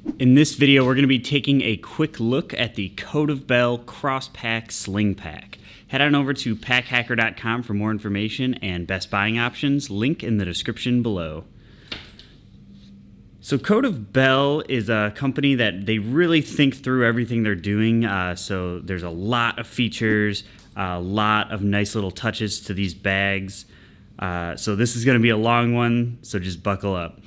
In this video, we're going to be taking a quick look at the CODEOFBELL X-PAK Sling Pack. Head on over to packhacker.com for more information and best buying options, link in the description below. So CODEOFBELL is a company that they really think through everything they're doing. So there's a lot of features, a lot of nice little touches to these bags. So this is going to be a long one, so just buckle up.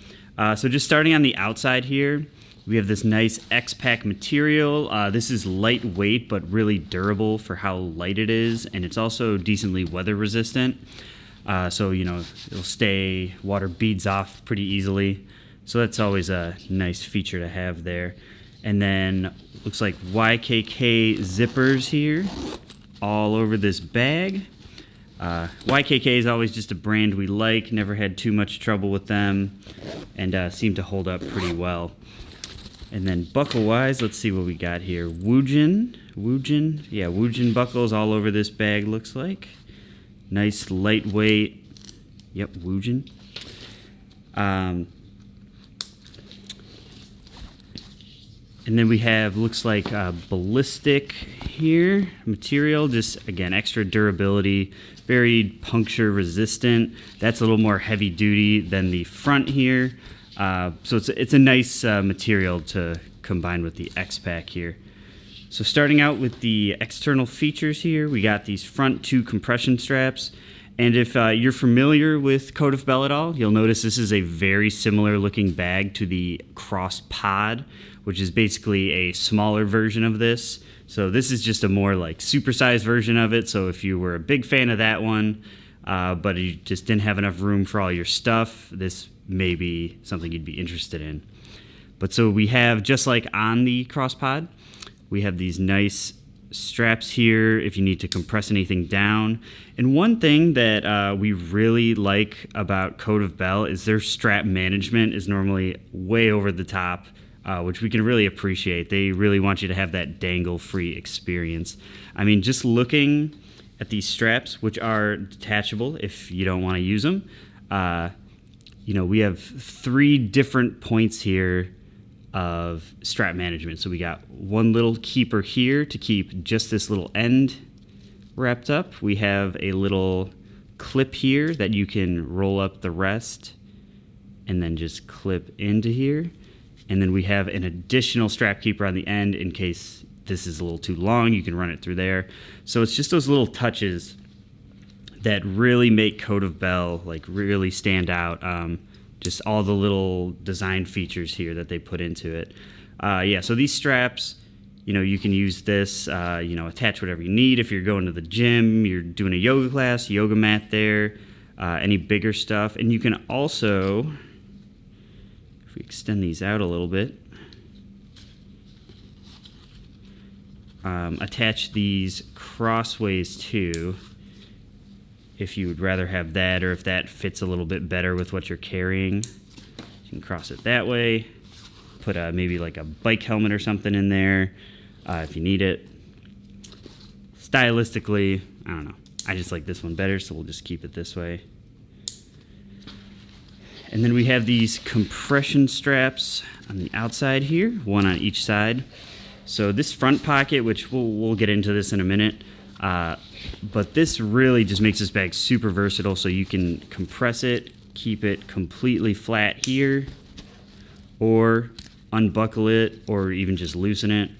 So just starting on the outside here, we have this nice X-PAK material. This is lightweight but really durable for how light it is, and it's also decently weather resistant. So it'll stay, water beads off pretty easily. So that's always a nice feature to have there. And then looks like YKK zippers here all over this bag. YKK is always just a brand we like, never had too much trouble with them, and seem to hold up pretty well. And then buckle-wise, let's see what we got here. Woojin buckles all over this bag, looks like. Nice, lightweight. Yep, Woojin. And then we have, looks like ballistic here material, just again, extra durability, very puncture resistant. That's a little more heavy duty than the front here. So it's a nice material to combine with the X-PAK here. So starting out with the external features here, we got these front two compression straps. And if you're familiar with CODEOFBELL at all, you'll notice this is a very similar looking bag to the Cross Pod, which is basically a smaller version of this. So this is just a more like supersized version of it. So if you were a big fan of that one, but you just didn't have enough room for all your stuff, this may be something you'd be interested in. But so we have, just like on the Cross Pod, we have these nice straps here if you need to compress anything down. And one thing that we really like about CODEOFBELL is their strap management is normally way over the top, which we can really appreciate. They really want you to have that dangle-free experience. I mean, just looking at these straps, which are detachable if you don't want to use them, we have 3 different points here of strap management. So we got one little keeper here to keep just this little end wrapped up. We have a little clip here that you can roll up the rest and then just clip into here. And then we have an additional strap keeper on the end in case this is a little too long. You can run it through there. So it's just those little touches that really make CODEOFBELL like really stand out. Just all the little design features here that they put into it. So these straps, you can use this, attach whatever you need. If you're going to the gym, you're doing a yoga class, yoga mat there, any bigger stuff. And you can also, if we extend these out a little bit, attach these crossways too, if you would rather have that, or if that fits a little bit better with what you're carrying. You can cross it that way, put maybe like a bike helmet or something in there if you need it. Stylistically, I don't know, I just like this one better, so we'll just keep it this way. And then we have these compression straps on the outside here, one on each side. So this front pocket, which we'll get into this in a minute, but this really just makes this bag super versatile. So you can compress it, keep it completely flat here, or unbuckle it, or even just loosen it.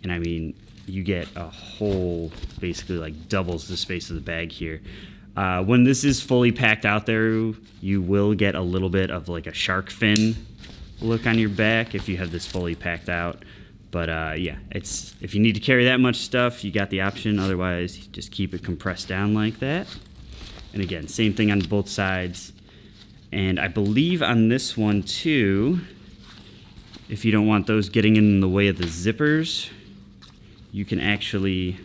And I mean, you get a whole, basically like doubles the space of the bag here. When this is fully packed out there, you will get a little bit of like a shark fin look on your back if you have this fully packed out. But it's, if you need to carry that much stuff, you got the option. Otherwise, just keep it compressed down like that. And again, same thing on both sides. And I believe on this one too, if you don't want those getting in the way of the zippers, you can actually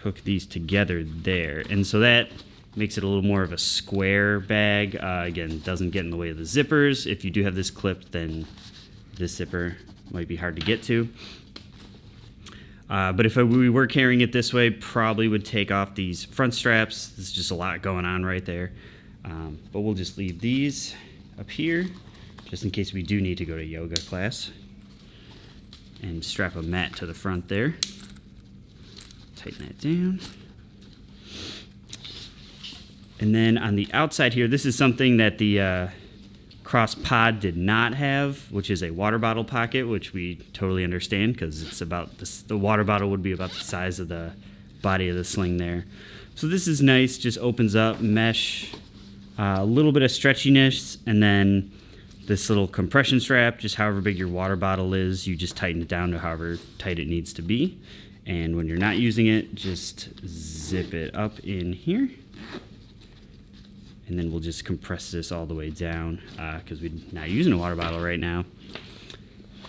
hook these together there. And so that makes it a little more of a square bag. Again, doesn't get in the way of the zippers. If you do have this clipped, then this zipper might be hard to get to. But if we were carrying it this way, probably would take off these front straps. There's just a lot going on right there. But we'll just leave these up here. just in case we do need to go to yoga class. And strap a mat to the front there. Tighten that down. And then on the outside here, this is something that the Cross Pod did not have, which is a water bottle pocket, which we totally understand because it's about this, the water bottle would be about the size of the body of the Sling there. So this is nice, just opens up, mesh, a little bit of stretchiness, and then this little compression strap, just however big your water bottle is, you just tighten it down to however tight it needs to be. And when you're not using it, just zip it up in here. And then we'll just compress this all the way down because we're not using a water bottle right now.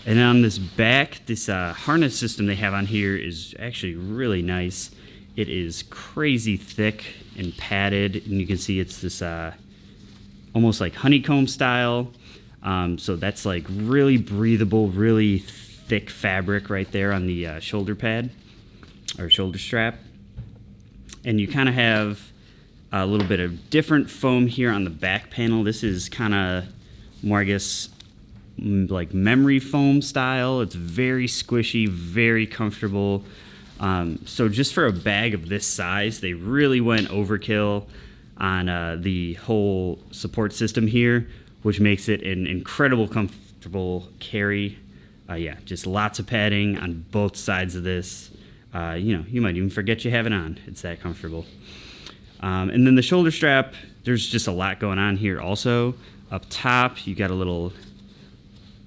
And on this back, this harness system they have on here is actually really nice. It is crazy thick and padded, and you can see it's this almost like honeycomb style. So that's like really breathable, really thick fabric right there on the shoulder pad or shoulder strap. And you kind of have a little bit of different foam here on the back panel. This is kind of more, I guess, like memory foam style. It's very squishy, very comfortable. So just for a bag of this size, they really went overkill on the whole support system here, which makes it an incredible comfortable carry. Yeah, just lots of padding on both sides of this. You know, you might even forget you have it on. It's that comfortable. And then the shoulder strap, there's just a lot going on here also. Up top, you got a little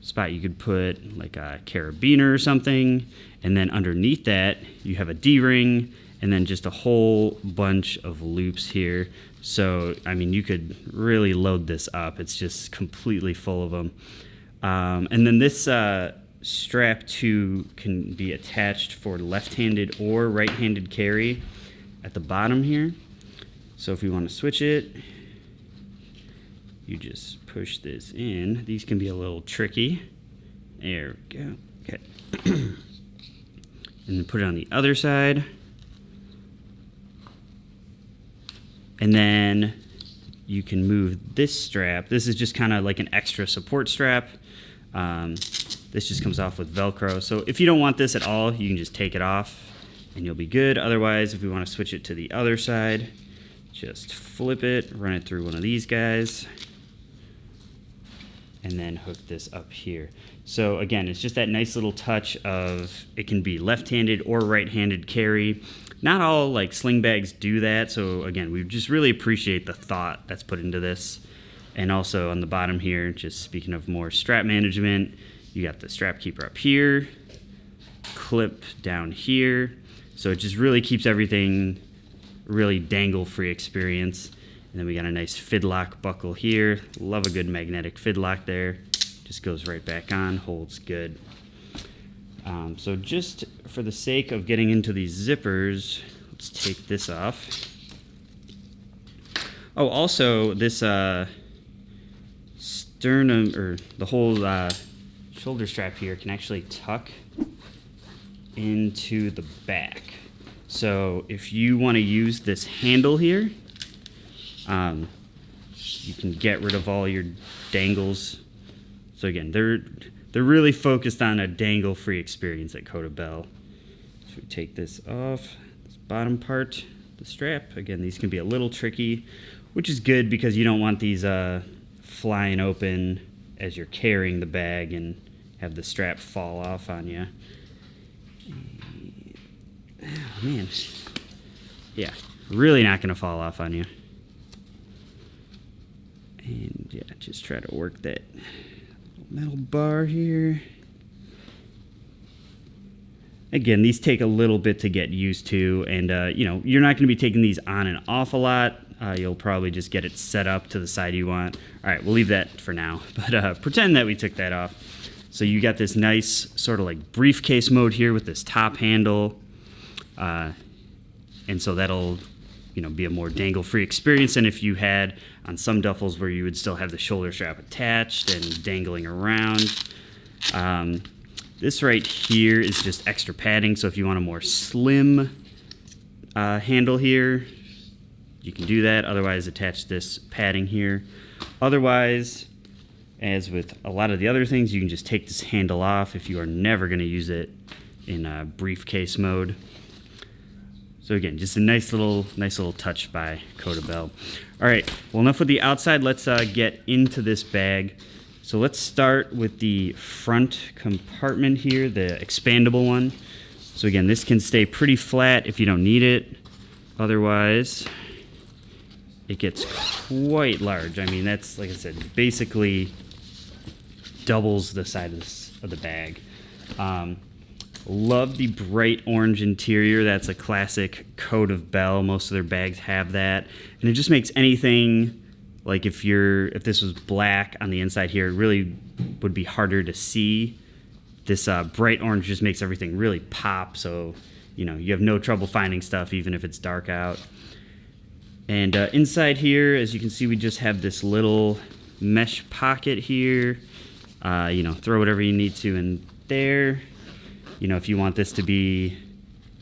spot you could put like a carabiner or something. And then underneath that, you have a D-ring and then just a whole bunch of loops here. So, I mean, you could really load this up. It's just completely full of them. And then this strap too can be attached for left-handed or right-handed carry at the bottom here. So if you want to switch it, you just push this in. These can be a little tricky. There we go. Okay. And then put it on the other side. And then you can move this strap. This is just kind of like an extra support strap. This just comes off with Velcro. So if you don't want this at all, you can just take it off and you'll be good. Otherwise, if we want to switch it to the other side, just flip it, run it through one of these guys, and then hook this up here. So again, it's just that nice little touch of it can be left-handed or right-handed carry. Not all like sling bags do that. So again, we just really appreciate the thought that's put into this. And also on the bottom here, just speaking of more strap management, you got the strap keeper up here, clip down here. So it just really keeps everything really dangle-free experience. And then we got a nice fidlock buckle here. Love a good magnetic fidlock there. Just goes right back on, holds good. So just for the sake of getting into these zippers, let's take this off. Oh, also this sternum, or the whole shoulder strap here can actually tuck into the back. So if you want to use this handle here, you can get rid of all your dangles. So again, they're really focused on a dangle-free experience at CODEOFBELL. So we take this off, this bottom part, the strap. Again, these can be a little tricky, which is good because you don't want these flying open as you're carrying the bag and have the strap fall off on you. Oh, man. Yeah, really not going to fall off on you. And yeah, just try to work that metal bar here. Again, these take a little bit to get used to, and you know, you're not going to be taking these on and off a lot. You'll probably just get it set up to the side you want. All right, we'll leave that for now, but pretend that we took that off. So you got this nice sort of like briefcase mode here with this top handle. And so that'll, you know, be a more dangle-free experience than if you had on some duffels where you would still have the shoulder strap attached and dangling around. This right here is just extra padding, so if you want a more slim handle here, you can do that. Otherwise, attach this padding here. Otherwise, As with a lot of the other things, you can just take this handle off if you are never going to use it in briefcase mode. So again, just a nice little touch by CODEOFBELL. All right, well, enough with the outside. Let's get into this bag. So let's start with the front compartment here, the expandable one. So again, this can stay pretty flat if you don't need it. Otherwise, it gets quite large. I mean, that's, like I said, basically doubles the size of the bag. Love the bright orange interior. That's a classic CODEOFBELL. Most of their bags have that. And it just makes anything, like if this was black on the inside here, it really would be harder to see. This bright orange just makes everything really pop, so you have no trouble finding stuff even if it's dark out. And inside here, as you can see, we just have this little mesh pocket here. Throw whatever you need to in there. If you want this to be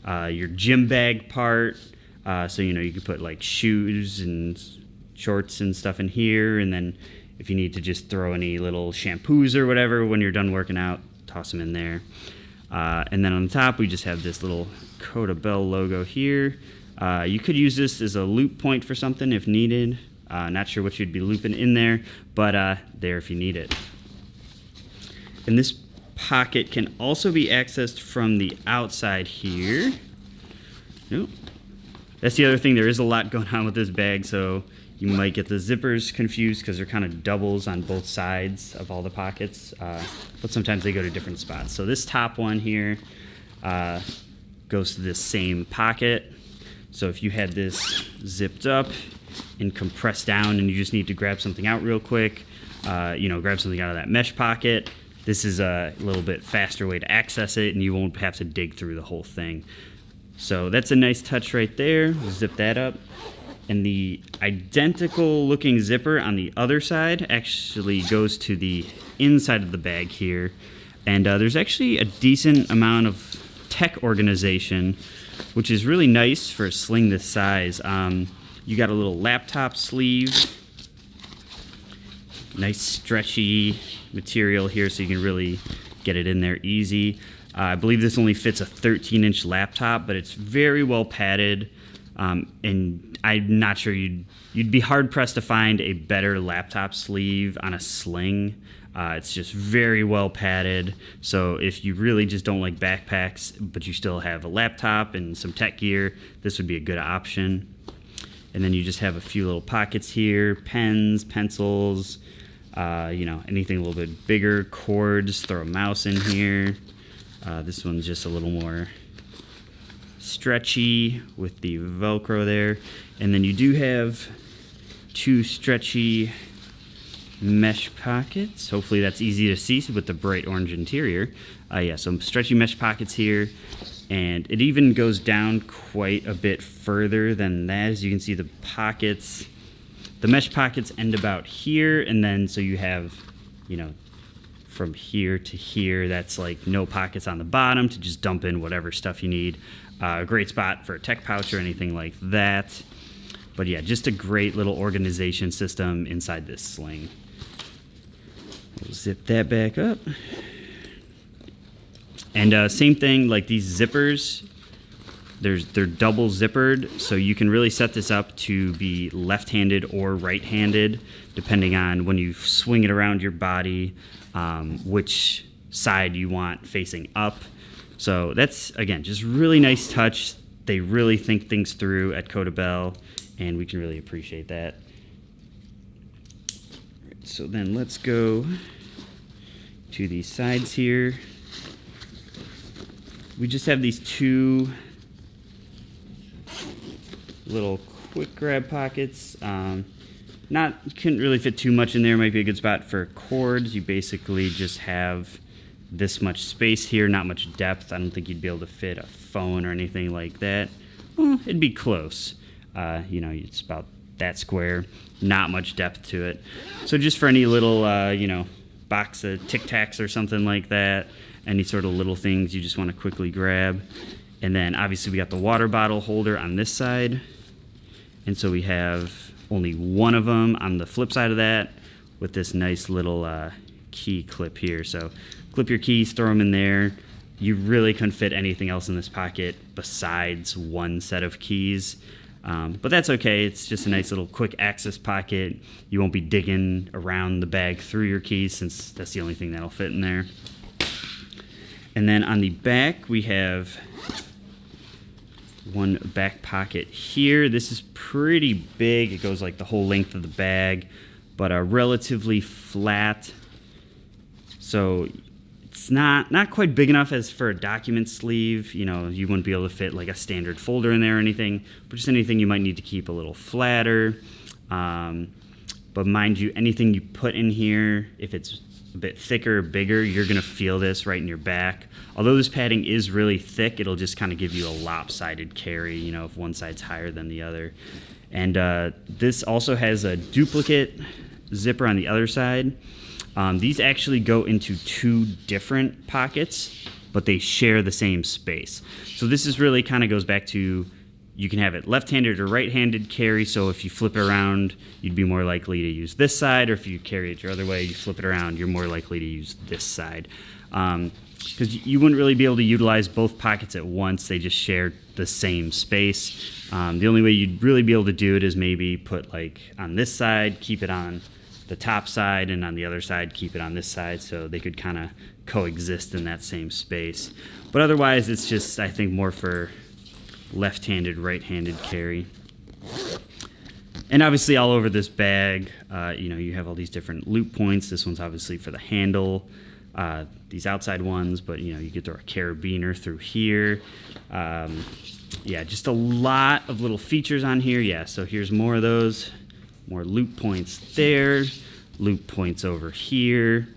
your gym bag part, so you could put like shoes and shorts and stuff in here, and then if you need to just throw any little shampoos or whatever when you're done working out, toss them in there. And then on the top, we just have this little CODEOFBELL logo here. You could use this as a loop point for something if needed. Not sure what you'd be looping in there, but there if you need it. And this pocket can also be accessed from the outside here. Nope. That's the other thing. There is a lot going on with this bag, so you might get the zippers confused because they're kind of doubles on both sides of all the pockets, but sometimes they go to different spots. So this top one here goes to this same pocket. So if you had this zipped up and compressed down and you just need to grab something out real quick, grab something out of that mesh pocket, this is a little bit faster way to access it, and you won't have to dig through the whole thing. So that's a nice touch right there. We'll zip that up. And the identical looking zipper on the other side actually goes to the inside of the bag here. And there's actually a decent amount of tech organization, which is really nice for a sling this size. You got a little laptop sleeve, nice stretchy material here so you can really get it in there easy. I believe this only fits a 13-inch laptop, but it's very well padded, and I'm not sure you'd be hard-pressed to find a better laptop sleeve on a sling. It's just very well padded, so if you really just don't like backpacks, but you still have a laptop and some tech gear, this would be a good option. And then you just have a few little pockets here, pens, pencils, anything a little bit bigger, cords, throw a mouse in here. This one's just a little more stretchy with the Velcro there. And then you do have two stretchy mesh pockets. Hopefully that's easy to see with the bright orange interior. Some stretchy mesh pockets here. And it even goes down quite a bit further than that. As you can see, the pockets, the mesh pockets end about here, and then so you have, from here to here, that's like no pockets on the bottom to just dump in whatever stuff you need. A great spot for a tech pouch or anything like that. But yeah, just a great little organization system inside this sling. We'll zip that back up. And same thing, like these zippers, they're double zippered, so you can really set this up to be left-handed or right-handed, depending on when you swing it around your body, which side you want facing up. So that's, again, just really nice touch. They really think things through at CODEOFBELL, and we can really appreciate that. So then let's go to the sides here. We just have these two little quick grab pockets. Couldn't really fit too much in there. Might be a good spot for cords. You basically just have this much space here, not much depth. I don't think you'd be able to fit a phone or anything like that. Well, it'd be close. It's about that square. Not much depth to it. So just for any little, box of Tic Tacs or something like that, any sort of little things you just want to quickly grab. And then obviously we got the water bottle holder on this side. And so we have only one of them on the flip side of that. with this nice little key clip here. So clip your keys, throw them in there. You really couldn't fit anything else in this pocket besides one set of keys. But that's okay. It's just a nice little quick access pocket. You won't be digging around the bag through your keys since that's the only thing that'll fit in there. And then on the back, we have one back pocket here. This is pretty big. It goes like the whole length of the bag, but relatively flat. So it's not quite big enough as for a document sleeve. You know, you wouldn't be able to fit like a standard folder in there or anything, but just anything you might need to keep a little flatter. But mind you, anything you put in here, if it's a bit thicker or bigger, you're gonna feel this right in your back. Although this padding is really thick, it'll just kind of give you a lopsided carry, you know, if one side's higher than the other. And this also has a duplicate zipper on the other side. These actually go into two different pockets, but they share the same space. So this is really kind of goes back to, you can have it left-handed or right-handed carry, so if you flip it around, you'd be more likely to use this side, or if you carry it your other way, you flip it around, you're more likely to use this side. Because you wouldn't really be able to utilize both pockets at once, they just share the same space. The only way you'd really be able to do it is maybe put like on this side, keep it on the top side, and on the other side keep it on this side, so they could kind of coexist in that same space. But otherwise it's just, I think, more for left-handed, right-handed carry. And obviously all over this bag, you know, you have all these different loop points. This one's obviously for the handle, these outside ones, but you know, you could throw a carabiner through here. Yeah, just a lot of little features on here. Yeah, so here's more of those. More loop points there, loop points over here.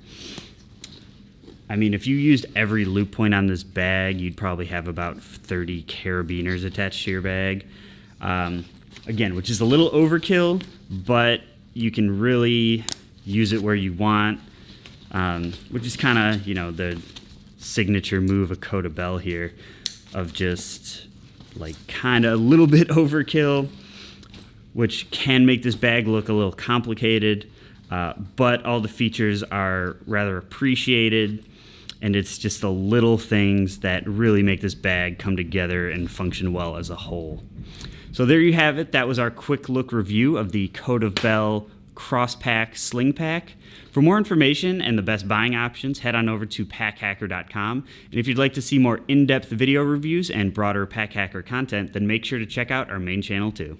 I mean, if you used every loop point on this bag, you'd probably have about 30 carabiners attached to your bag. Again, which is a little overkill, but you can really use it where you want, which is kind of, you know, the signature move of CODEOFBELL here, of just like kind of a little bit overkill, which can make this bag look a little complicated, but all the features are rather appreciated, and it's just the little things that really make this bag come together and function well as a whole. So there you have it. That was our quick look review of the CODEOFBELL X-PAK Sling Pack. For more information and the best buying options, head on over to packhacker.com. And if you'd like to see more in-depth video reviews and broader Pack Hacker content, then make sure to check out our main channel too.